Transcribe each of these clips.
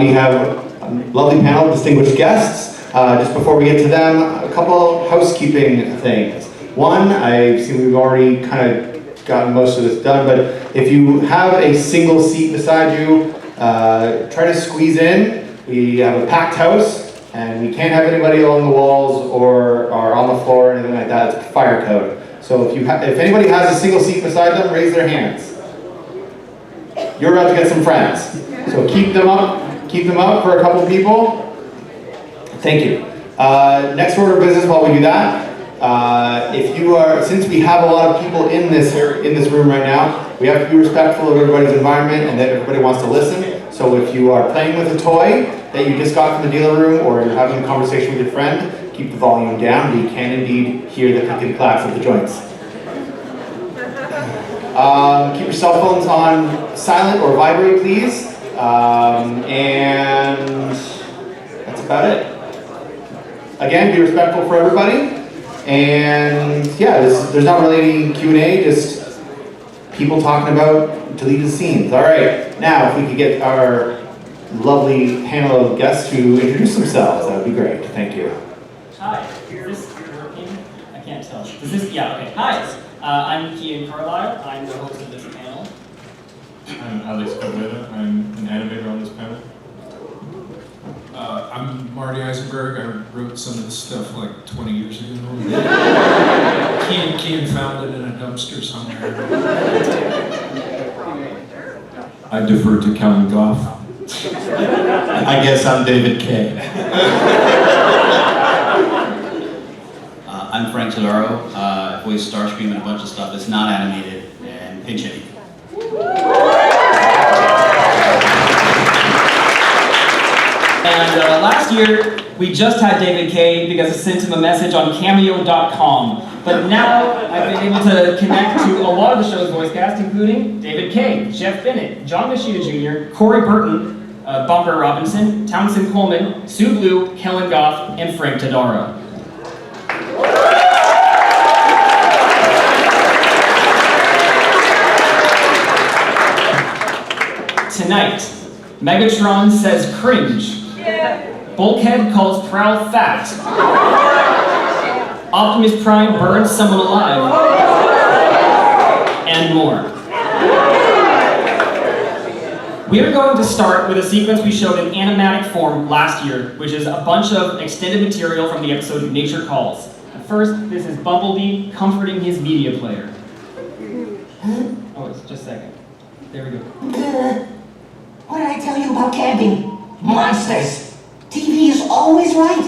We have a lovely panel of distinguished guests. Just before we get to them, a couple housekeeping things. One, I see we've already kind of gotten most of this done, but if you have a single seat beside you, try to squeeze in. We have a packed house, and we can't have anybody along the walls or on the floor or anything like that. It's fire code. So if anybody has a single seat beside them, raise their hands. You're about to get some friends. So keep them up for a couple people. Thank you. Next order of business while we do that, since we have a lot of people in this room right now, we have to be respectful of everybody's environment and that everybody wants to listen. So if you are playing with a toy that you just got from the dealer room or you're having a conversation with your friend, keep the volume down, but you can indeed hear the click and clacks of the joints. Keep your cell phones on silent or vibrate, please. And that's about it. Again, be respectful for everybody. And yeah, there's not really any Q&A, just people talking about deleted scenes. All right, now if we could get our lovely panel of guests to introduce themselves, that would be great. Thank you. Hi, is this working? I can't tell. Yeah, okay. Hi, I'm Kian Carlisle. I'm the host of this panel. I'm Alex Cabrera. I'm an animator on this panel. I'm Marty Eisenberg. I wrote some of this stuff like 20 years ago. Kian found it in a dumpster somewhere. I defer to Calvin Goff. I guess I'm David Kay. I'm Frank Todaro. I voice Starscream and a bunch of stuff that's not animated and pinch hitting. And last year, we just had David Kay because I sent him a message on Cameo.com. But now I've been able to connect to a lot of the show's voice cast, including David Kay, Jeff Bennett, John Machida Jr., Corey Burton, Bumper Robinson, Townsend Coleman, Sue Blue, Kellen Goff, and Frank Todaro. Tonight, Megatron says cringe. Bulkhead calls Prowl fat. Optimus Prime burns someone alive. And more. We are going to start with a sequence we showed in animatic form last year, which is a bunch of extended material from the episode Nature Calls. First, this is Bumblebee comforting his media player. Oh, it's just a second. There we go. What did I tell you about camping? Monsters! TV is always right.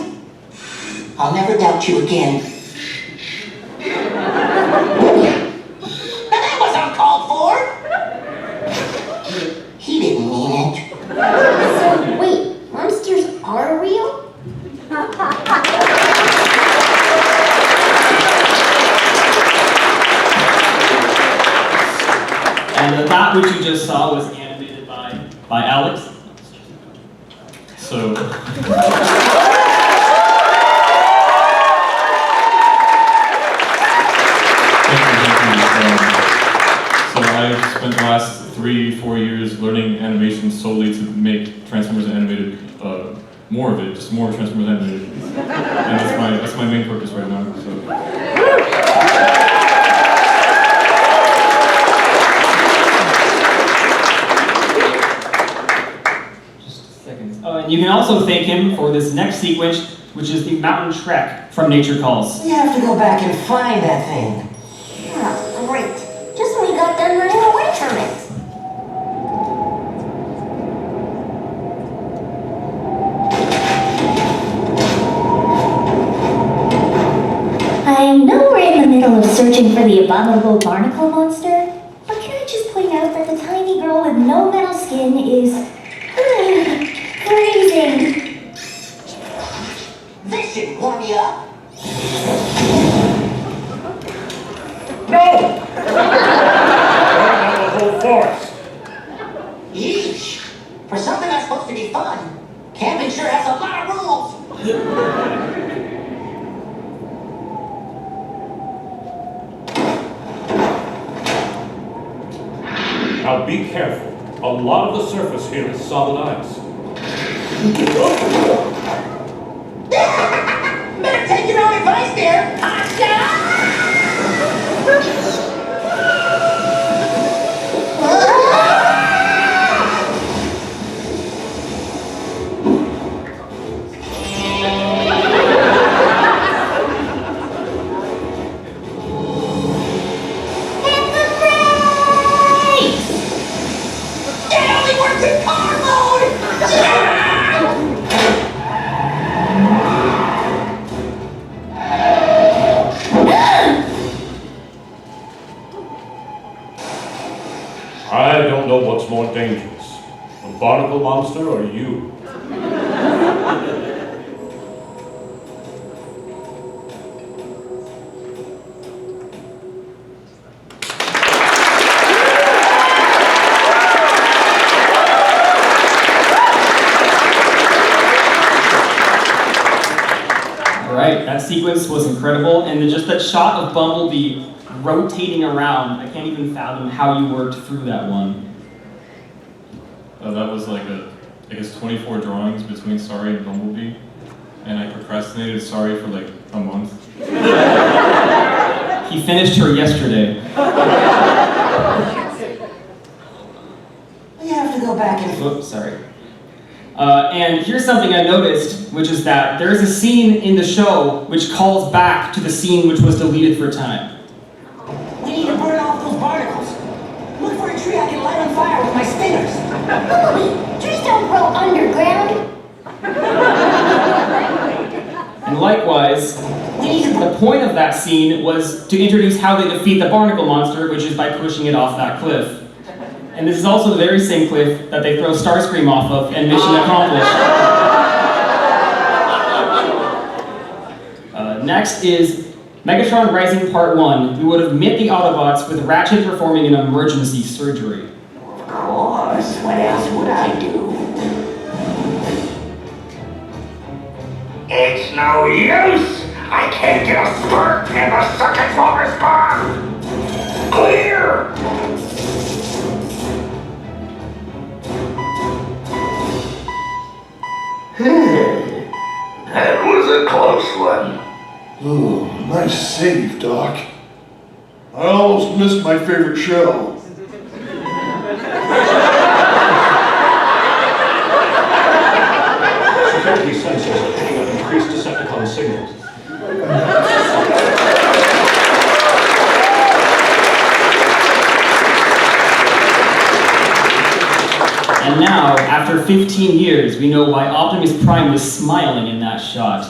I'll never doubt you again. Now that was uncalled for! He didn't mean it. So, wait, monsters are real? And that which you just saw was animated by Alex. So I've spent the last 3-4 years learning animation solely to make Transformers animated, more of it, just more Transformers animated. And that's my main purpose right now. So. And you can also thank him for this next sequence, which is the mountain trek from Nature Calls. You have to go back and find that thing. Yeah, great. Just when we got done running away from it. I know we're in the middle of searching for the abominable barnacle monster, but can I just point out that the tiny girl with no metal skin is freezing. This should warm you up. No! Burn out the whole forest. Yeesh. For something that's supposed to be fun, camping sure has a lot of rules. Now be careful. A lot of the surface here is solid ice. Better take your own advice there. It only works in car mode! I don't know what's more dangerous, the barnacle monster or you. Alright, that sequence was incredible, and then just that shot of Bumblebee rotating around, I can't even fathom how you worked through that one. That was like I guess 24 drawings between Sorry and Bumblebee, and I procrastinated Sorry for like a month. He finished her yesterday. You have to go back and... Oops, sorry. And here's something I noticed, which is that there is a scene in the show which calls back to the scene which was deleted for time. We need to burn off those barnacles. Look for a tree I can light on fire with my spinners. Bumblebee, trees don't grow underground. And likewise, We need to... the point of that scene was to introduce how they defeat the barnacle monster, which is by pushing it off that cliff. And this is also the very same cliff that they throw Starscream off of, and mission accomplished. Next is Megatron Rising Part 1. We would have met the Autobots with Ratchet performing an emergency surgery. Of course, what else would I do? It's no use! I can't get a spark and the circuits won't respond! Clear! That was a close one. Oh, nice save, Doc. I almost missed my favorite show. Security sensors are picking up increased Decepticon signals. And now, after 15 years, we know why Optimus Prime was smiling in that shot.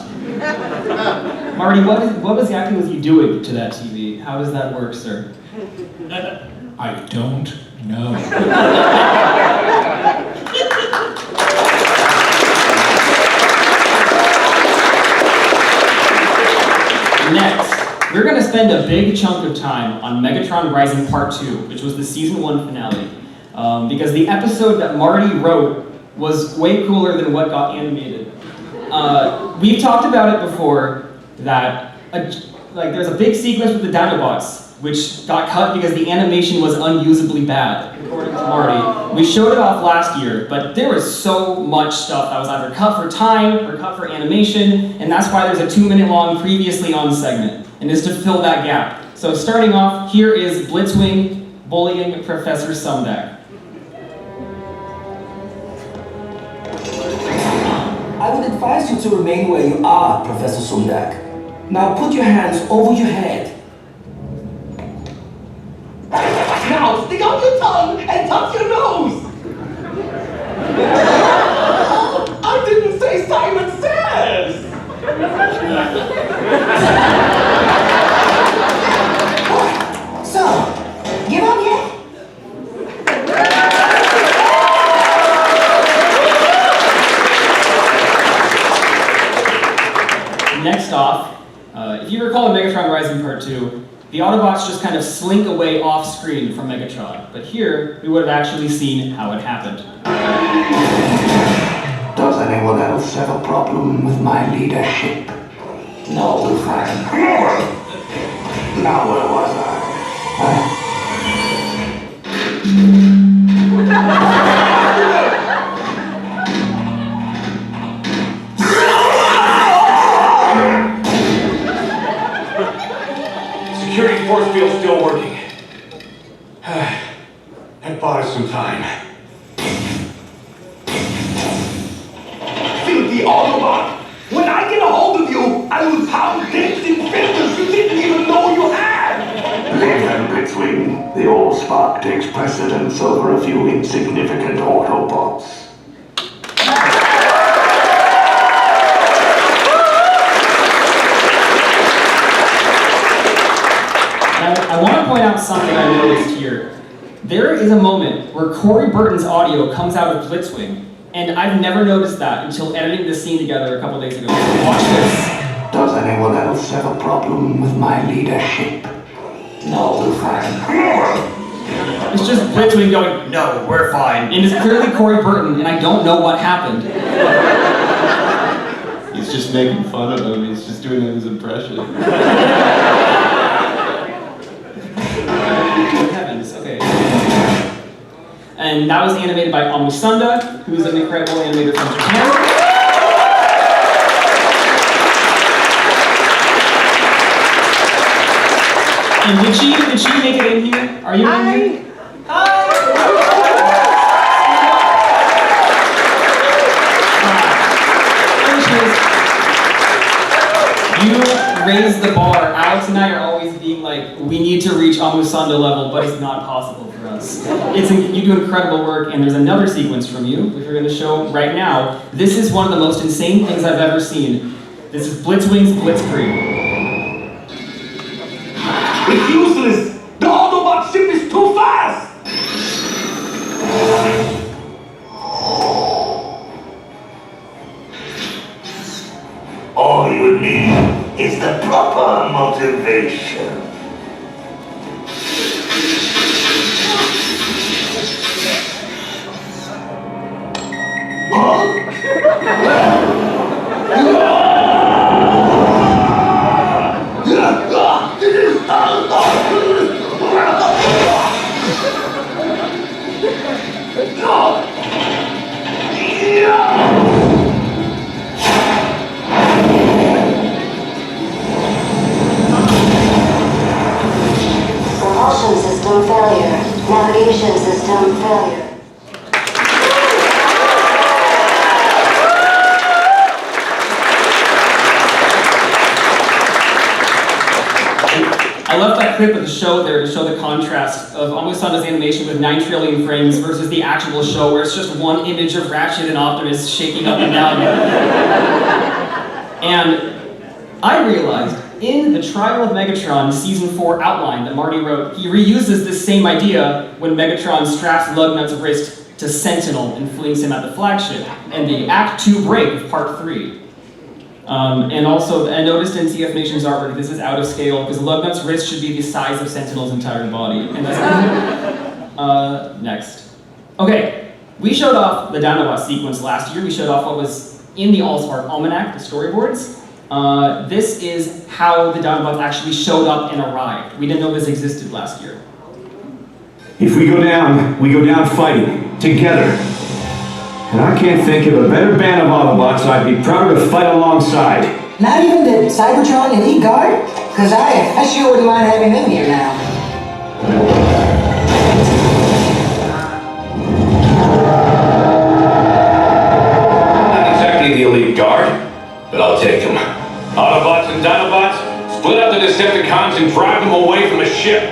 Marty, what was acting with you doing to that TV? How does that work, sir? I don't know. Next, we're going to spend a big chunk of time on Megatron Rising Part 2, which was the Season 1 finale. Because the episode that Marty wrote was way cooler than what got animated. We've talked about it before, that there's a big sequence with the Dinobots, which got cut because the animation was unusably bad, according to Marty. We showed it off last year, but there was so much stuff that was either cut for time or cut for animation, and that's why there's a 2-minute long previously on segment, and is to fill that gap. So starting off, here is Blitzwing bullying Professor Sumdac. I would advise you to remain where you are, Professor Sumdac. Now put your hands over your head. Now stick out your tongue and touch your nose! I didn't say Simon Says! What? So, give up yet? Next off, if you recall in Megatron Rising Part 2, the Autobots just kind of slink away off screen from Megatron. But here, we would have actually seen how it happened. Does anyone else have a problem with my leadership? No, fine. Now where was I? security force field's still working. That bought us some time. Filthy Autobot! When I get a hold of you, I will pound dents in filters you didn't even know you had! Leave them, Blitzwing. The old spark takes precedence over a few insignificant Autobots. I want to point out something I noticed here. There is a moment where Corey Burton's audio comes out of Blitzwing, and I've never noticed that until editing this scene together a couple days ago. Watch this. Does anyone else have a problem with my leadership? No, It's just Blitzwing going, "No, we're fine." And it's clearly Corey Burton, and I don't know what happened. He's just making fun of him. He's just doing his impression. Heavens, okay. And that was animated by Amusanda, who's an incredible animator from Japan. And did she make it in here? Are you in here? You raised the bar. Alex and I are always being like, we need to reach Amusanda level, but it's not possible for us. You do incredible work, and there's another sequence from you, which we're going to show right now. This is one of the most insane things I've ever seen. This is Blitzwing's Blitzkrieg. It's useless! The Autobot ship is too fast! all you need is the proper motivation. Propulsion system failure. Navigation system failure. I left that clip of the show there to show the contrast of Amusanda's animation with 9 trillion frames versus the actual show where it's just one image of Ratchet and Optimus shaking up and down. And I realized in the Trial of Megatron Season 4 outline that Marty wrote, he reuses this same idea when Megatron straps Lugnut's wrist to Sentinel and flings him at the flagship, and the Act 2 break of Part 3. And also, I noticed in TF Nation's artwork, this is out of scale, because Lugnut's wrist should be the size of Sentinel's entire body. And that's next. Okay, we showed off the Dinobot sequence last year. We showed off what was in the All-Spark Almanac, the storyboards. This is how the Dinobots actually showed up and arrived. We didn't know this existed last year. If we go down fighting, together. And I can't think of a better band of Autobots I'd be prouder to fight alongside. Not even the Cybertron Elite Guard? Because I sure wouldn't mind having them here now. Not exactly the Elite Guard, but I'll take them. Autobots and Dinobots, split up the Decepticons and drive them away from the ship.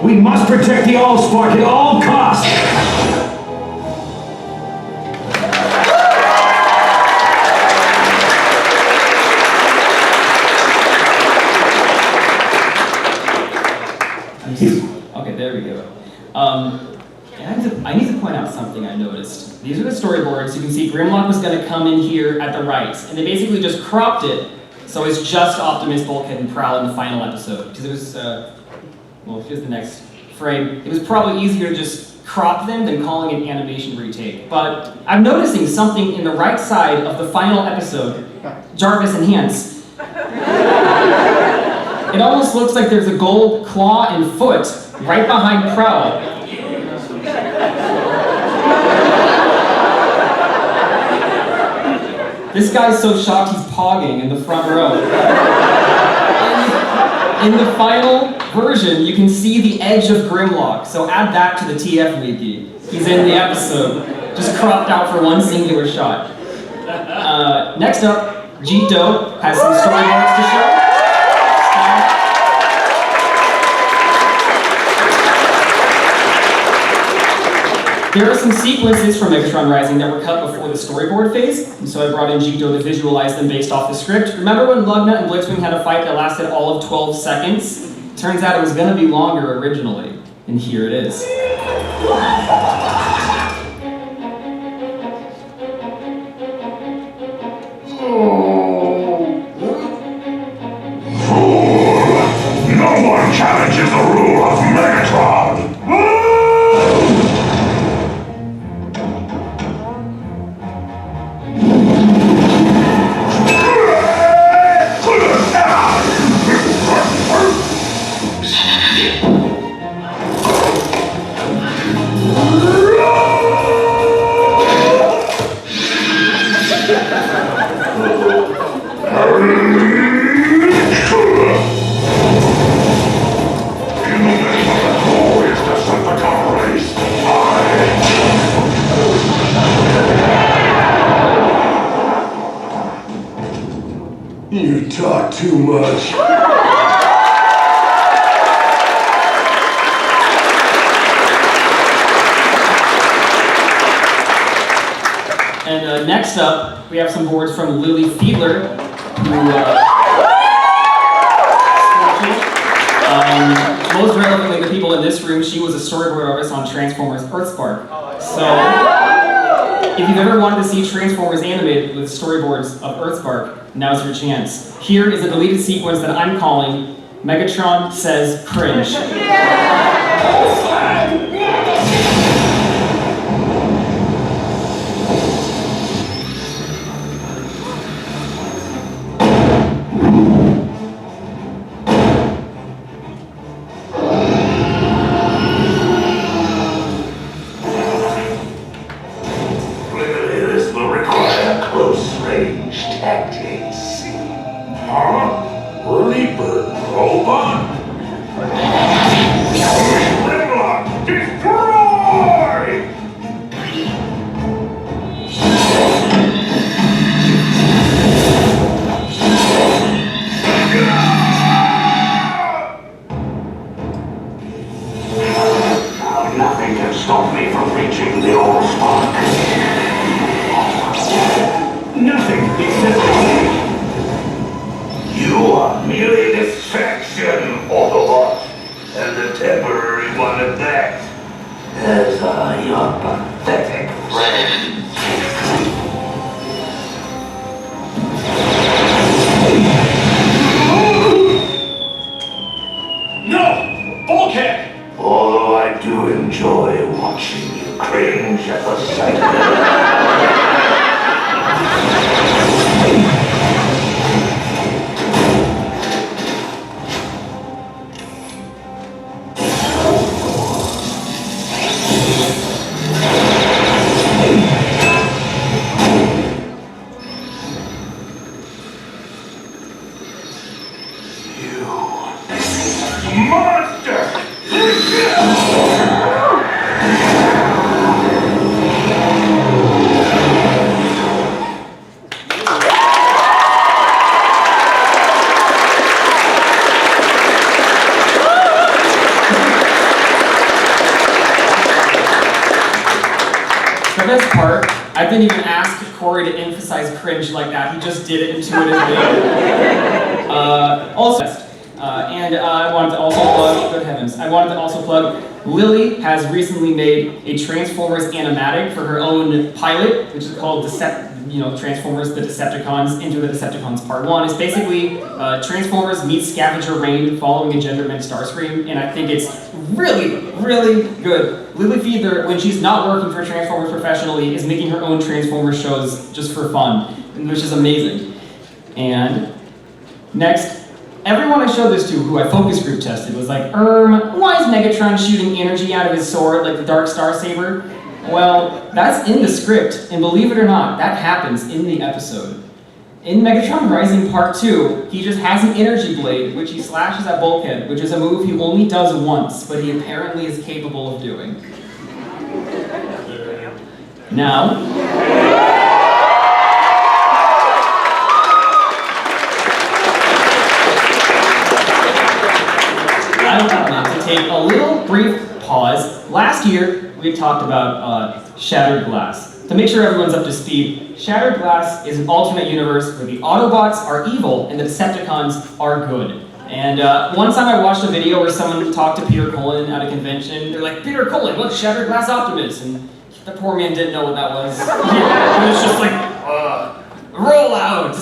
We must protect the Allspark at all costs! Okay, there we go. I need to point out something I noticed. These are the storyboards. You can see Grimlock was going to come in here at the right, and they basically just cropped it so it's just Optimus, Bulkhead, and Prowl in the final episode. Because it was, well, here's the next frame. It was probably easier to just crop them than calling it animation retake. But I'm noticing something in the right side of the final episode, Jarvis Enhance. It almost looks like there's a gold claw and foot right behind Prowl. This guy's so shocked he's pogging in the front row. In the final version, you can see the edge of Grimlock, so add that to the TF wiki. He's in the episode, just cropped out for one singular shot. Next up, Jito has some storyboards to show. There are some sequences from Megatron Rising that were cut before the storyboard phase, and so I brought in Jito to visualize them based off the script. Remember when Lugnut and Blitzwing had a fight that lasted all of 12 seconds? Turns out it was going to be longer originally, and here it is. No one challenges the rule of Megatron! You talk too much. And next up, we have some boards from Lily Fiedler, who, most relevantly the people in this room, she was a storyboard artist on Transformers Earthspark. So, if you've ever wanted to see Transformers animated with storyboards of Earthspark, now's your chance. Here is a deleted sequence that I'm calling Megatron Says Cringe. Nothing can stop me from reaching the old spark. Nothing except me. You are merely a distraction, Autobot, and a temporary one at that. As are your pathetic friends. No! Bulkhead! Although I do enjoy watching you cringe at the sight of monster! The best part, I didn't even ask Corey to emphasize cringe like that. He just did it intuitively. I wanted to also plug, good heavens, I wanted to also plug, Lily has recently made a Transformers animatic for her own pilot, which is called Transformers the Decepticons Into the Decepticons Part 1. It's basically Transformers meets Scavenger Rain following a gender-bent Starscream, and I think it's really, really good. Lily Fiedler, when she's not working for Transformers professionally, is making her own Transformers shows just for fun, which is amazing. And next, everyone I showed this to, who I focus group tested, was like, why is Megatron shooting energy out of his sword like the Dark Star Saber? Well, that's in the script, and believe it or not, that happens in the episode. In Megatron Rising Part 2, he just has an energy blade, which he slashes at Bulkhead, which is a move he only does once, but he apparently is capable of doing. Now, I want to take a little brief pause. Last year, we talked about Shattered Glass. To make sure everyone's up to speed, Shattered Glass is an alternate universe where the Autobots are evil and the Decepticons are good. And one time I watched a video where someone talked to Peter Cullen at a convention. They're like, Peter Cullen, what's Shattered Glass Optimus? And the poor man didn't know what that was. He was just like, roll out!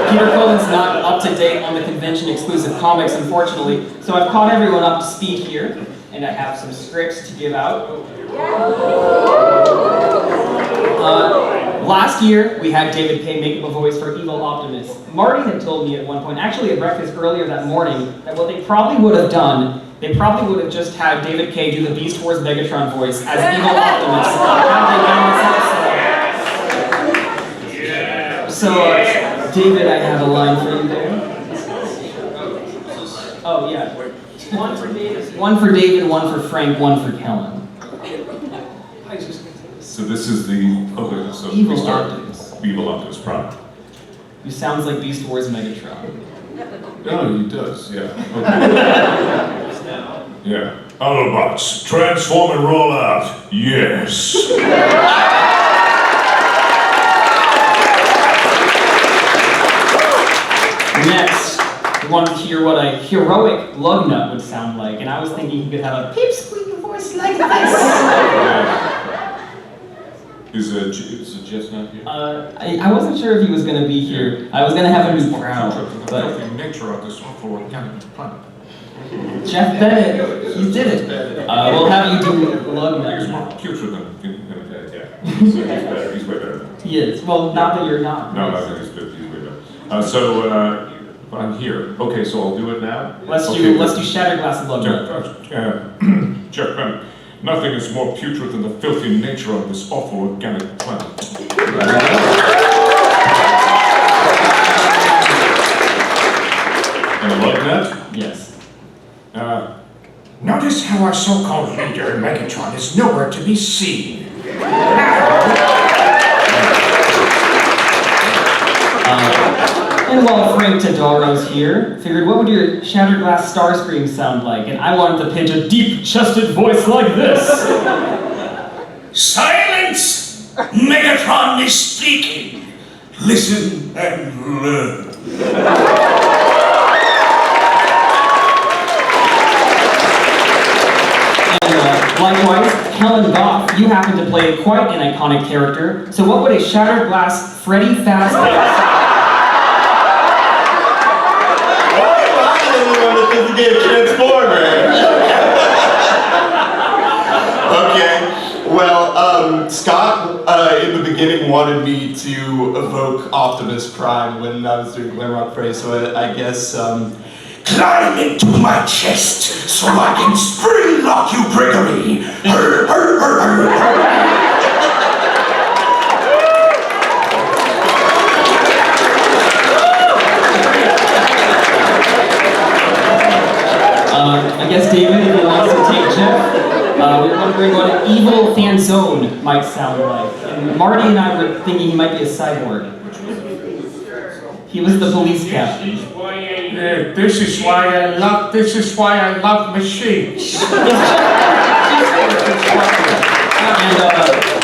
Peter Cullen's not up to date on the convention exclusive comics, unfortunately. So I've caught everyone up to speed here, and I have some scripts to give out. Last year, we had David Kay make up a voice for Evil Optimus. Marty had told me at one point, actually at breakfast earlier that morning, that what they probably would have done, they probably would have just had David Kay do the Beast Wars Megatron voice as Evil Optimus. So, David, I have a line for you there. Oh, yeah. One for David, one for Frank, one for Kellen. So this is the Evil Optimus. Evil Optimus Prime. Who sounds like Beast Wars Megatron. No, he does, yeah. Okay. Yeah. Autobots, transform and roll out. Yes. Next, we wanted to hear what a heroic Lugnut would sound like, and I was thinking he could have a pipsqueak voice like this. Is Jeff not here? I wasn't sure if he was going to be here. I was going to have him be proud, but nature of this awful organic planet. Jeff Bennett, you did it. We'll have you do Lugnut. He's more putrid than yeah. He's better. He's way better. He is. Well, not that you're not. No, he's good. He's way better. But I'm here. Okay, so I'll do it now. Let's do Shattered Glass Lugnut. Jeff Bennett. Nothing is more putrid than the filthy nature of this awful organic planet. And a Lugnut? Yes. Notice how our so-called leader, Megatron, is nowhere to be seen. And while Frank Tadaro's here, figured what would your Shattered Glass Starscream sound like? And I wanted to pitch a deep-chested voice like this. Silence! Megatron is speaking. Listen and learn. And likewise, Kellen Goff, you happen to play quite an iconic character. So what would a Shattered Glass Freddy Fazbear Okay, well, Scott in the beginning wanted me to evoke Optimus Prime when I was doing Glamrock Praise, so I guess, Climb into my chest so I can spring lock you, Gregory. I guess David, if he wants to take Jeff, we're wondering what an evil Fanzone might sound like. And Marty and I were thinking he might be a cyborg. He was the police captain. This is why I love machines. And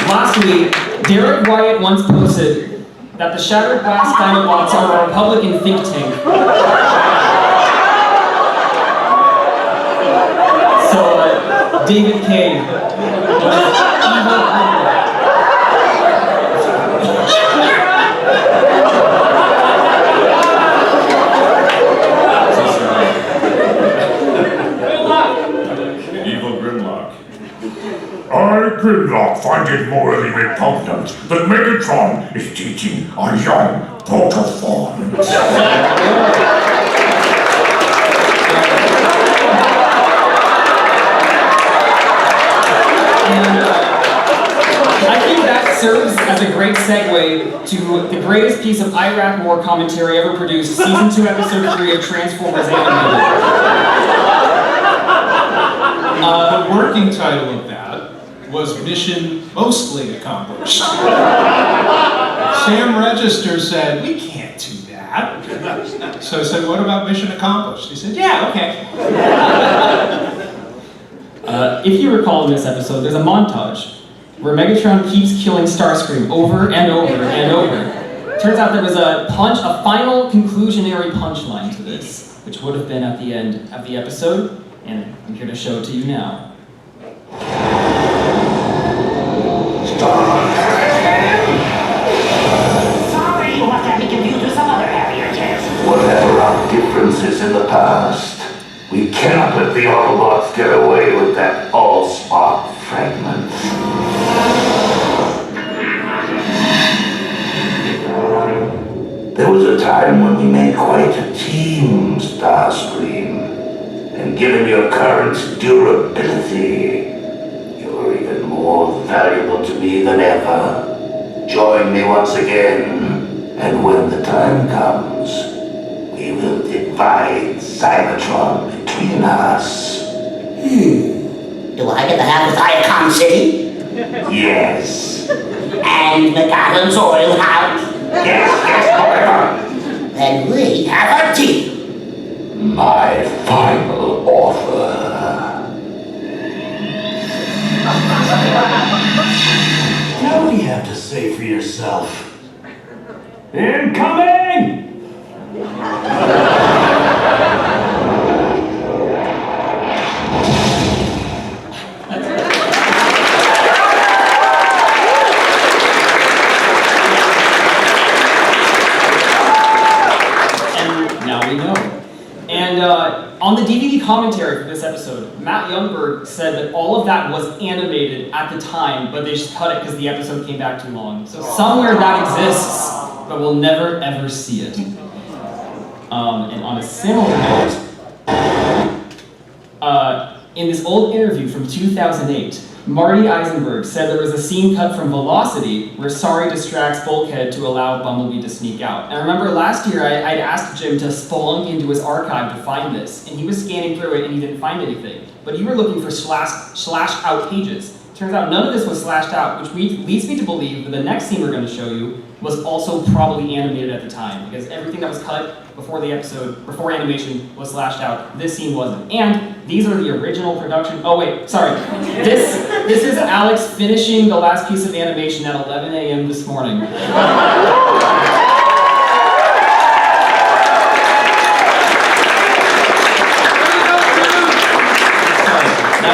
lastly, Derek Wyatt once posted that the Shattered Glass Dinobots are a Republican think tank. So, David Kay was evil. I, Grimlock, find it morally repugnant that Megatron is teaching a young protoform. I think that serves as a great segue to the greatest piece of Iraq War commentary ever produced, Season 2, Episode 3 of Transformers Animated. The working title of that was Mission Mostly Accomplished. Sam Register said, we can't do that. So I said, what about Mission Accomplished? He said, yeah, okay. If you recall in this episode, there's a montage where Megatron keeps killing Starscream over and over and over. Turns out there was a final conclusionary punchline to this, which would have been at the end of the episode, and I'm here to show it to you now. Sorry, you must have me confused with some other Harrier test. Whatever our differences in the past, we cannot let the Autobots get away with that all-spark fragment. There was a time when we made quite a team, Starscream. And given your current durability, you're even more valuable to me than ever. Join me once again, and when the time comes, we will divide Cybertron between us. Do I get to have the Thiacon City? Yes. And McAdams Oil House? Yes, forever. Then we have a deal. My final offer. Now what do you have to say for yourself? Incoming! On the DVD commentary for this episode, Matt Youngberg said that all of that was animated at the time, but they just cut it because the episode came back too long. So somewhere that exists, but we'll never ever see it. And on a similar note, in this old interview from 2008, Marty Eisenberg said there was a scene cut from Velocity where Sorry distracts Bulkhead to allow Bumblebee to sneak out. And I remember last year I'd asked Jim to spelunk into his archive to find this, and he was scanning through it and he didn't find anything. But you were looking for slash out pages. Turns out none of this was slashed out, which leads me to believe that the next scene we're going to show you was also probably animated at the time, because everything that was cut before the episode, before animation, was slashed out. This scene wasn't. And these are the original production. Oh wait, sorry. This is Alex finishing the last piece of animation at 11 a.m. this morning. That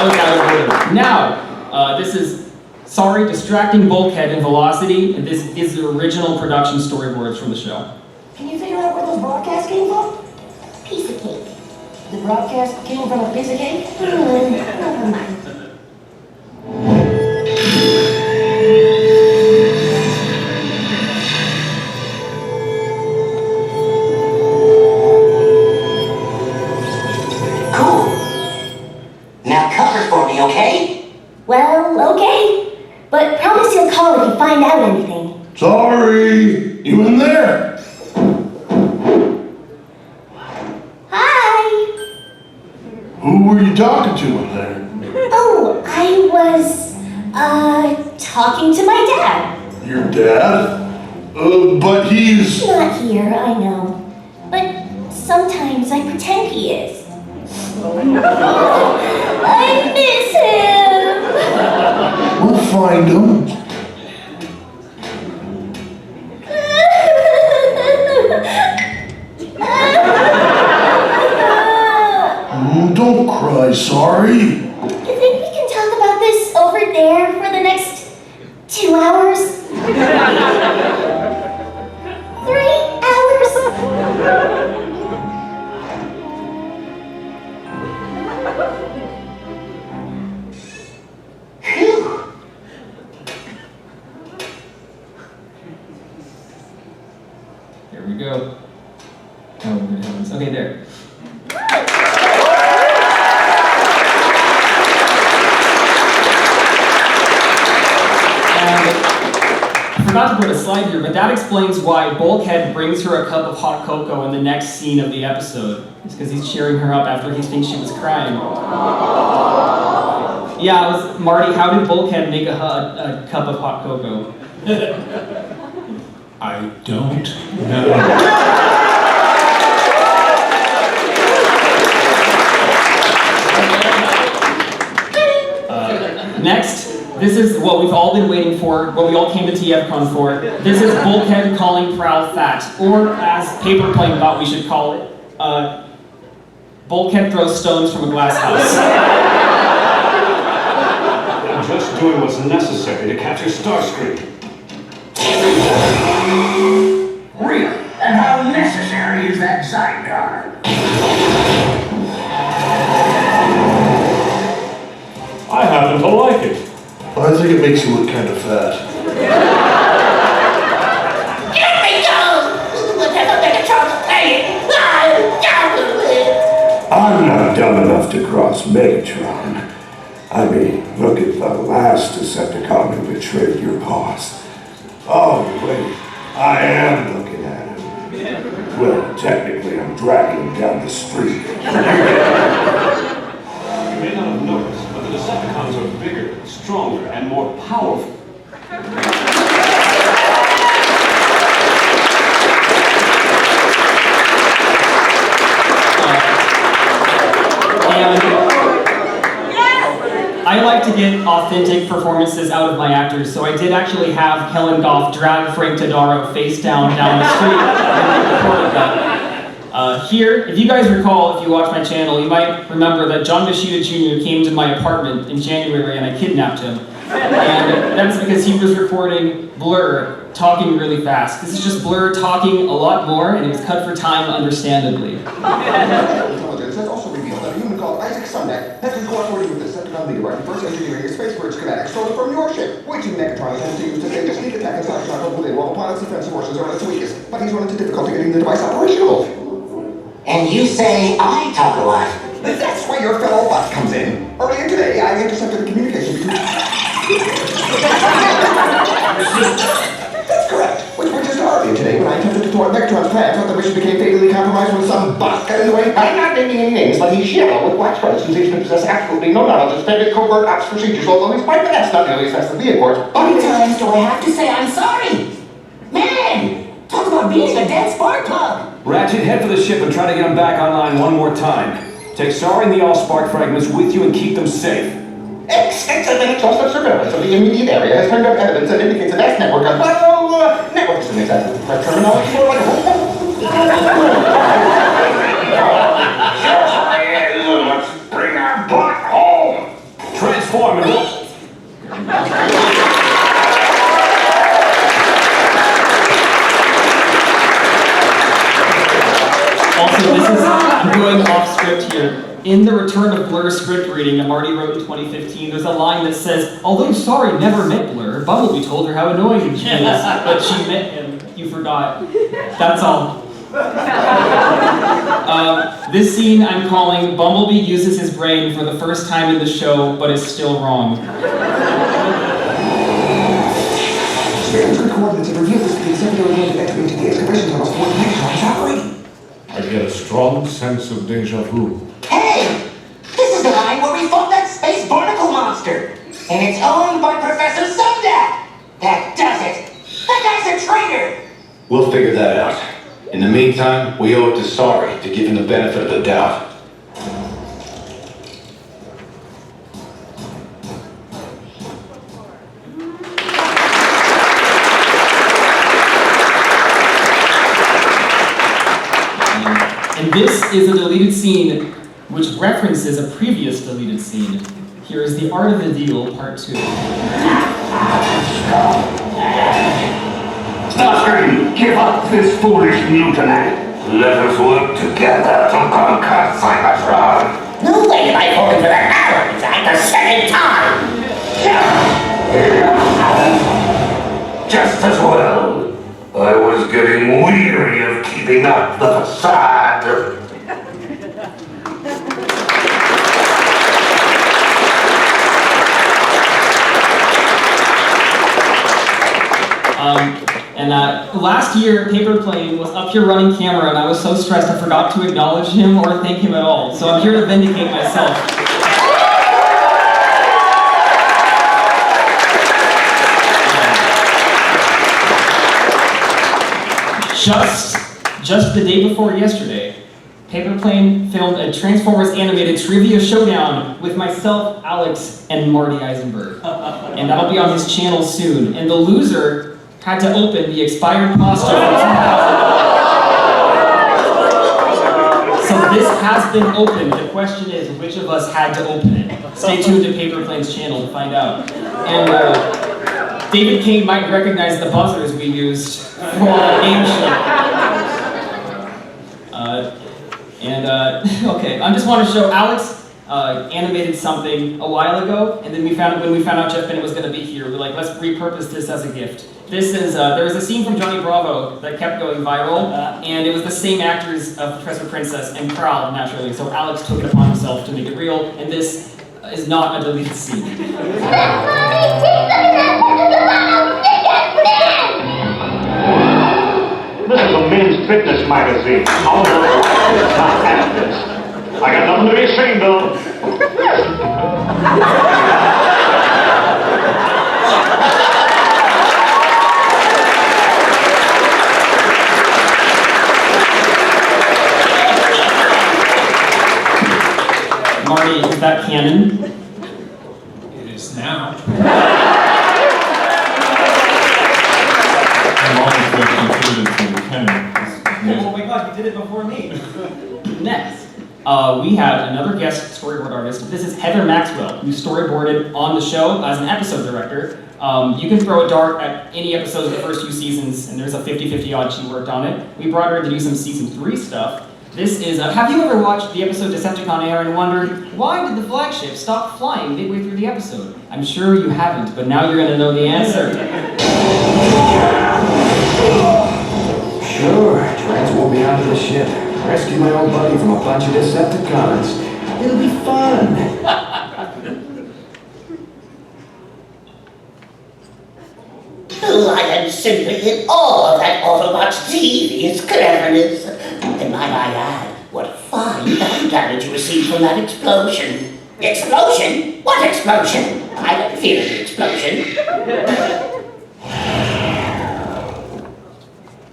was out of order. Now, this is Sorry distracting Bulkhead in Velocity, and this is the original production storyboards from the show. Can you figure out where those broadcasts came from? Piece of cake. The broadcast came from a piece of cake? Never mind. Cool. Now cover for me, okay? Well, okay. But promise you'll call if you find out anything. Sorry, you in there? Hi! Who were you talking to in there? Oh, I was, talking to my dad. Your dad? But he's... Not here, I know. But sometimes I pretend he is. I miss him! We'll find him. Don't cry, Sorry. You think we can talk about this over there for the next 2 hours? 3 hours? There we go. Oh, good heavens. Okay, there. forgot to put a slide here, but that explains why Bulkhead brings her a cup of hot cocoa in the next scene of the episode. It's because he's cheering her up after he thinks she was crying. Yeah, it was Marty. How did Bulkhead make a cup of hot cocoa? I don't know. Next, this is what we've all been waiting for, what we all came to TFCon for. This is Bulkhead calling Prowl fat, or as Paper Plane thought we should call it, Bulkhead throws stones from a glass house. I'm just doing what's necessary to capture Starscream. Really? And how necessary is that sidecar? I happen to like it. I think it makes you look kind of fat. Get me down! Whatever Megatron's paying! I'm not dumb enough to cross Megatron. I mean, look at the last Decepticon who betrayed your cause. Oh, wait, I am looking at him. Well, technically, I'm dragging him down the street. You may not have noticed, but the Decepticons are bigger, stronger, and more powerful. I like to get authentic performances out of my actors, so I did actually have Helen Goff drag Frank Tadaro face down the street and they recorded that. Here, if you guys recall, if you watch my channel, you might remember that John Machida Jr. came to my apartment in January and I kidnapped him. And that's because he was recording Blur talking really fast. This is just Blur talking a lot more, and it was cut for time, understandably. Intelligence has also revealed that a human called Isaac Sundak has been cooperating with the Decepticon leader right first engineering a space bridge schematic stolen from your ship, which Megatron intends to use to stage a sneak attack and slash knock within while the planet's defensive forces are at its weakest. But he's run into difficulty getting the device operational. And you say I talk a lot. That's where your fellow bot comes in. Earlier today, I intercepted the communication between... That's correct. Which was just earlier today when I attempted to thwart Megatron's plans, but the mission became fatally compromised when some bot got in the way. I'm not naming any names, but he's yellow with black stripes and seems to possess absolutely no knowledge of standard covert ops procedures, although he's quite fast, not nearly as fast as me, of course. How many times do I have to say I'm sorry? Man, talk about being a dead spark plug. Ratchet, head for the ship and try to get them back online one more time. Take Sorry and the Allspark fragments with you and keep them safe. Extensive and exhaustive surveillance of the immediate area has turned up evidence that indicates a vast network of, network isn't exactly the correct terminology for Let's bring our butt home. Transform and Also, I'm going off script here. In the Return of Blur script reading that Marty wrote in 2015, there's a line that says, although Sorry never met Blur, Bumblebee told her how annoying she is, but she met him. You forgot. That's all. This scene I'm calling Bumblebee uses his brain for the first time in the show, but is still wrong. Good coordinates have revealed this to be the secondary way to enter into the excavation tunnels toward Megatron's operating. I get a strong sense of deja vu. Hey! This is the line where we fought that space barnacle monster! And it's owned by Professor Sundak! That does it! That guy's a traitor! We'll figure that out. In the meantime, we owe it to Sorry to give him the benefit of the doubt. And this is a deleted scene which references a previous deleted scene. Here is The Art of the Deal, Part 2. Starscream, give up this foolish mutiny. Let us work together to conquer Cybertron. No way did I fall into that arrow attack the second time! Just as well. I was getting weary of keeping up the facade. Last year, Paper Plane was up here running camera, and I was so stressed I forgot to acknowledge him or thank him at all. So I'm here to vindicate myself. Just the day before yesterday, Paper Plane filmed a Transformers animated trivia showdown with myself, Alex, and Marty Eisenberg. And that'll be on his channel soon. And the loser had to open the expired pasta for $2,000. So this has been opened. The question is, which of us had to open it? Stay tuned to Paper Plane's channel to find out. And David Kane might recognize the buzzers we used for the game show. Okay, I just want to show Alex animated something a while ago, and then when we found out Jeff Bennett was going to be here, we were like, let's repurpose this as a gift. This is, there was a scene from Johnny Bravo that kept going viral, and it was the same actors of Professor Princess and Prowl, naturally, so Alex took it upon himself to make it real, and this is not a deleted scene. This is a men's fitness magazine. All the not have this. I got nothing to be ashamed of. Marty, is that canon? It is now. Oh my god, you did it before me. Next, we have another guest storyboard artist. This is Heather Maxwell, who storyboarded on the show as an episode director. You can throw a dart at any episode of the first few seasons, and there's a 50-50 odd she worked on it. We brought her in to do some season 3 stuff. This is, have you ever watched the episode TFCon L.A. and wondered, why did the flagship stop flying midway through the episode? I'm sure you haven't, but now you're going to know the answer. Sure, transport me onto the ship. Rescue my old buddy from a bunch of Decepticons. It'll be fun. Oh, I am simply in awe of that Autobot's devious cleverness. And might I add, what fine battle damage you received from that explosion. Explosion? What explosion? I don't feel an explosion.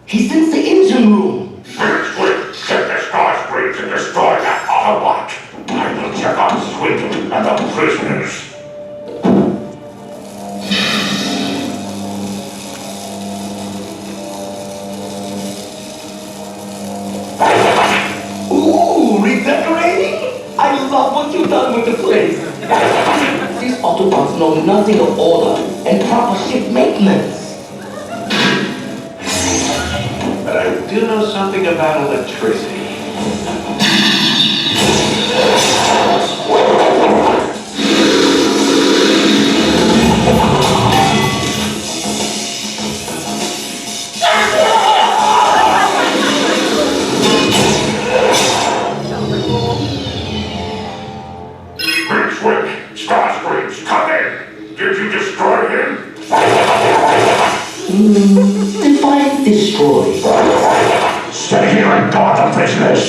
He's in the engine room. Quick, set the star springs and destroy that Autobot. I will check on Swindle and the prisoners. Ooh, redecorating? I love what you've done with the place. These Autobots know nothing of order and proper ship maintenance. But I do know something about electricity. Quick, Starscreams, come in! Did you destroy him? Define destroy. Stay here and guard the prisoners.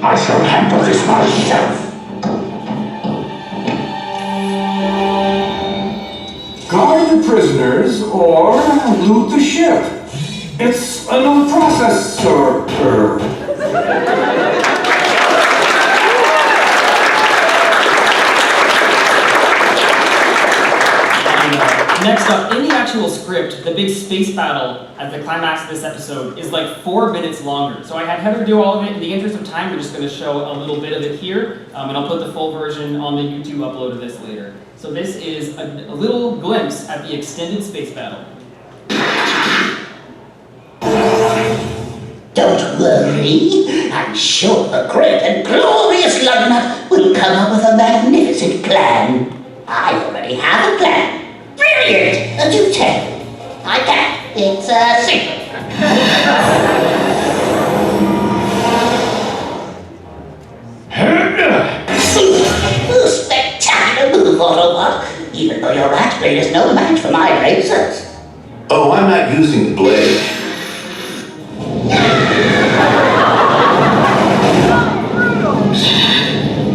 I shall handle this myself. Guard the prisoners or loot the ship. It's a new process, sir. Next up, in the actual script, the big space battle at the climax of this episode is like 4 minutes longer. So I had Heather do all of it. In the interest of time, we're just going to show a little bit of it here, and I'll put the full version on the YouTube upload of this later. So this is a little glimpse at the extended space battle. Don't worry. I'm sure the great and glorious Lugnut will come up with a magnificent plan. I already have a plan. Brilliant! Do tell. I can. It's a secret. Spectacular move, Autobot. Even though your rat blade is no match for my razors. Oh, I'm not using the blade.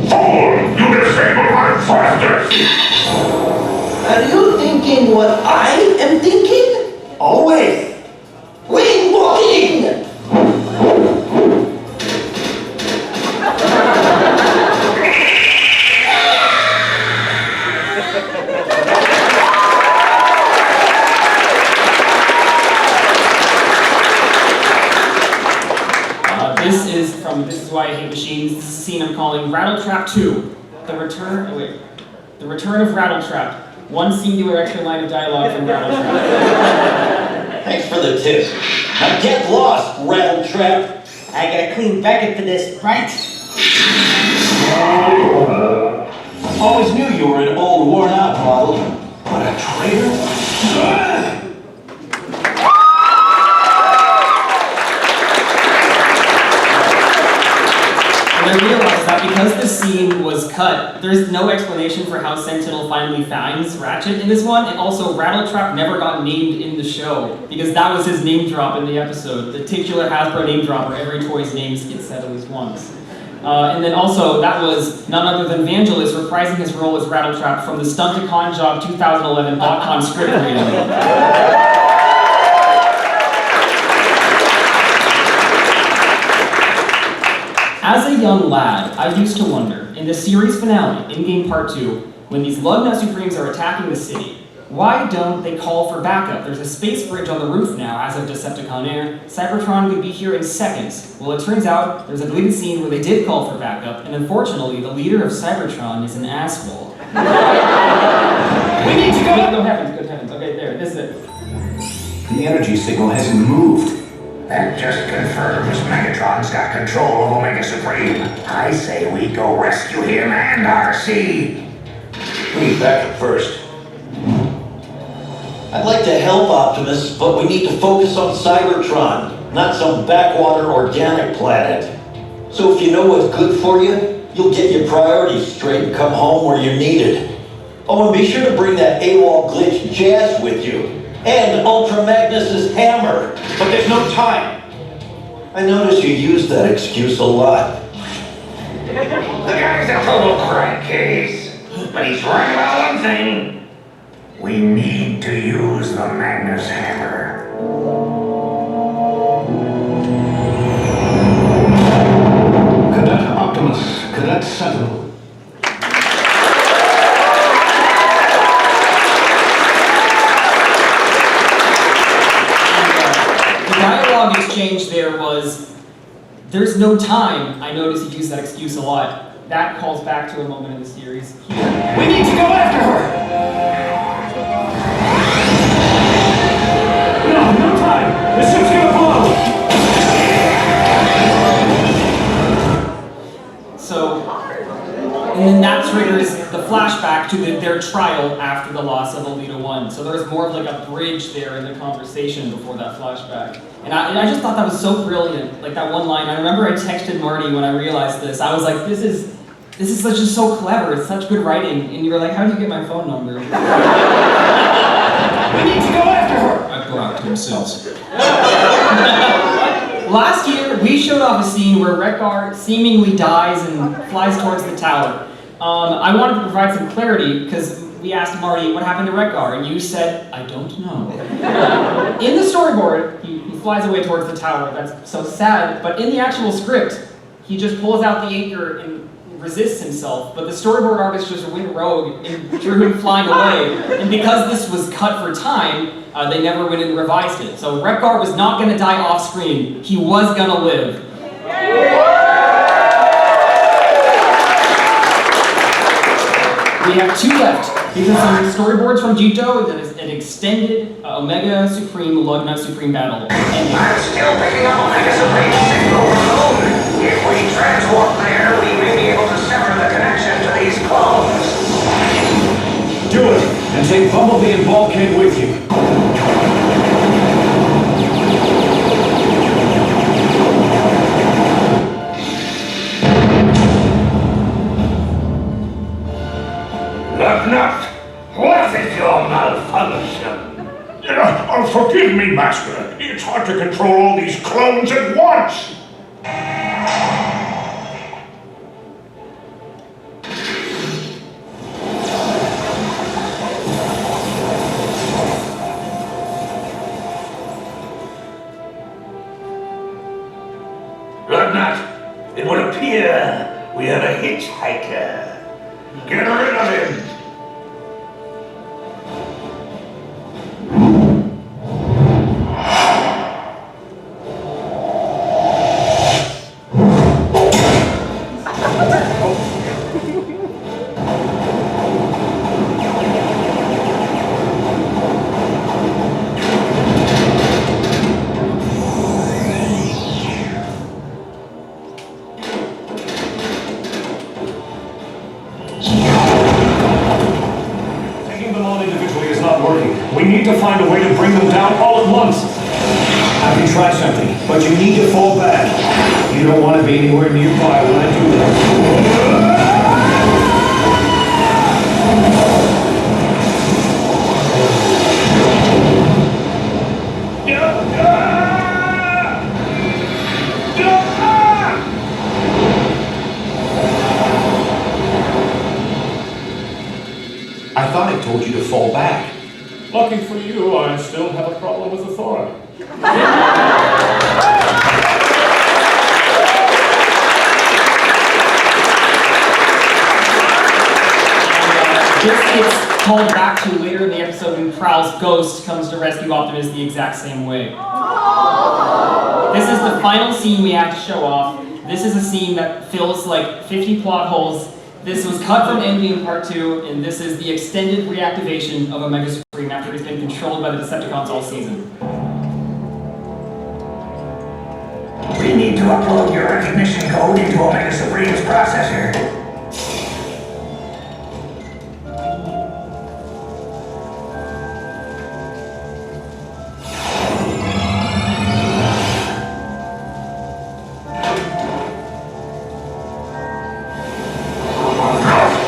Fool! You disabled my thrusters! Are you thinking what I am thinking? Always. Wing walking! This is Why I Hate Machines. This is a scene I'm calling Rattletrap 2. The Return of Rattletrap. One singular extra line of dialogue from Rattletrap. Thanks for the tip. Now get lost, Rattletrap. I got a clean bucket for this, right? Always knew you were an old, worn-out model. What a traitor. And I realized that because this scene was cut, there's no explanation for how Sentinel finally finds Ratchet in this one, and also Rattletrap never got named in the show, because that was his name drop in the episode. The titular Hasbro name drop where every toy's name gets said at least once. And then also, that was none other than Vangelis reprising his role as Rattletrap from the Stunticon Job 2011 BotCon script reading. As a young lad, I used to wonder, in the series finale, in-game part 2, when these Lugnut Supremes are attacking the city, why don't they call for backup? There's a space bridge on the roof now, as of Decepticon Air. Cybertron could be here in seconds. Well, it turns out there's a deleted scene where they did call for backup, and unfortunately, the leader of Cybertron is an asshole. We need to go! No heavens, good heavens. Okay, there, this is it. The energy signal hasn't moved. That just confirms Megatron's got control of Omega Supreme. I say we go rescue him and RC. We need backup first. I'd like to help Optimus, but we need to focus on Cybertron, not some backwater organic planet. So if you know what's good for you, you'll get your priorities straight and come home where you're needed. Oh, and be sure to bring that AWOL glitch Jazz with you. And Ultra Magnus's hammer. But there's no time. I notice you use that excuse a lot. The guy's a total crankcase. But he's right about one thing. We need to use the Magnus hammer. Cadet Optimus, Cadet Sentinel. Dialogue exchange there was, there's no time. I noticed he used that excuse a lot. That calls back to a moment in the series. Here. We need to go after her! No time! The ship's gonna blow! So, and then that triggers the flashback to their trial after the loss of Alita 1. So there's more of like a bridge there in the conversation before that flashback. And I just thought that was so brilliant, like that one line. I remember I texted Marty when I realized this. I was like, this is just so clever, it's such good writing. And you were like, how do you get my phone number? We need to go after her! I blocked him since. Last year, we showed off a scene where Wreck-Gar seemingly dies and flies towards the tower. I wanted to provide some clarity, because we asked Marty, what happened to Wreck-Gar? And you said, I don't know. In the storyboard, he flies away towards the tower. That's so sad. But in the actual script, he just pulls out the anchor and resists himself. But the storyboard artist just went rogue and drew him flying away. And because this was cut for time, they never went and revised it. So Wreck-Gar was not going to die off screen. He was going to live. We have 2 left, because some storyboards from Jito, that is an extended Omega Supreme Lugnut Supreme battle. I'm still picking up Omega Supreme signal alone. If we transwarp there, we may be able to sever the connection to these clones. Do it, and take Bumblebee and Bulkhead with you. Lugnut, what is your malfunction? Forgive me, Master. It's hard to control all these clones at once. Lieutenant, it would appear we have a hitchhiker. Get rid of him. Taking them on individually is not working. We need to find a way to bring them down all at once. I can try something, but you need to fall back. You don't want to be anywhere nearby when I do that. I thought I told you to fall back. Lucky for you, I still have a problem with authority. This gets called back to later in the episode when Prowl's ghost comes to rescue Optimus the exact same way. This is the final scene we have to show off. This is a scene that fills like 50 plot holes. This was cut from Endgame Part 2, and this is the extended reactivation of Omega Supreme after he's been controlled by the Decepticons all season. We need to upload your recognition code into Omega Supreme's processor.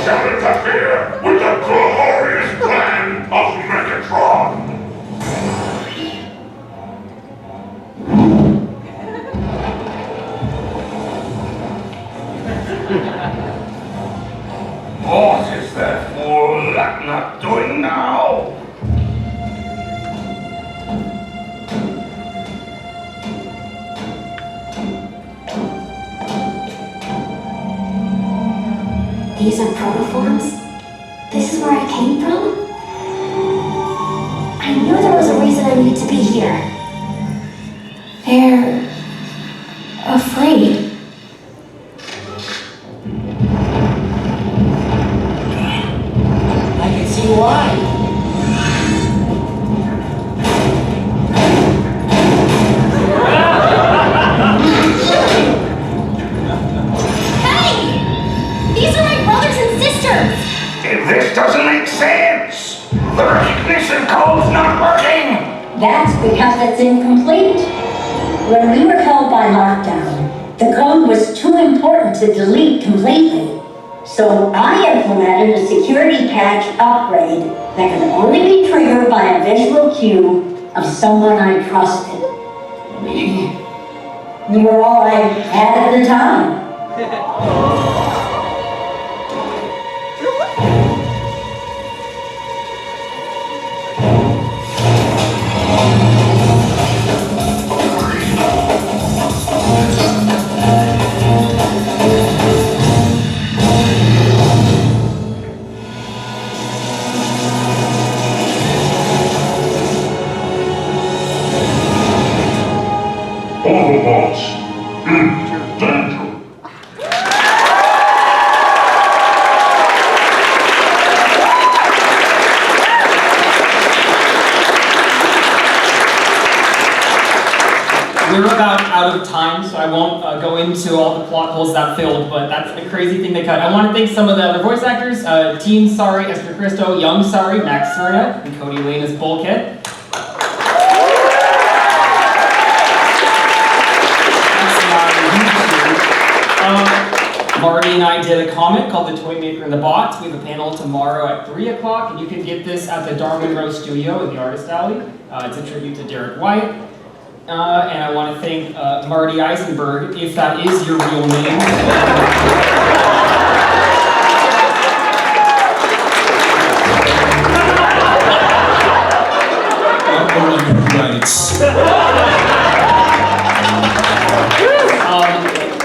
Shall interfere with the glorious plan of Megatron! What is that fool not doing now? These are protoforms? This is where I came from? I knew there was a reason I needed to be here. They're afraid. I can see why. Hey! These are my brothers and sisters! This doesn't make sense! The recognition code's not working! That's because it's incomplete. When we were held by lockdown, the code was too important to delete completely. So I implemented a security patch upgrade that could only be triggered by a visual cue of someone I trusted. Me? You were all I had at the time. Autobots, in danger. We're about out of time, so I won't go into all the plot holes that filled, but that's the crazy thing they cut. I want to thank some of the other voice actors, Teen Sorry, Esther Cristo, Young Sorry, Max Serna, and Cody Lane as Bulkhead. Marty and I did a comic called The Toymaker and the Bots. We have a panel tomorrow at 3 o'clock, and you can get this at the Darwin Row Studio in the Artist Alley. It's a tribute to Derek White. And I want to thank Marty Eisenberg, if that is your real name.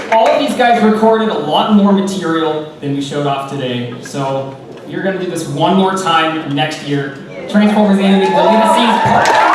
All of these guys recorded a lot more material than we showed off today, so you're going to do this one more time next year. Transformers Animated Deleted Scenes Part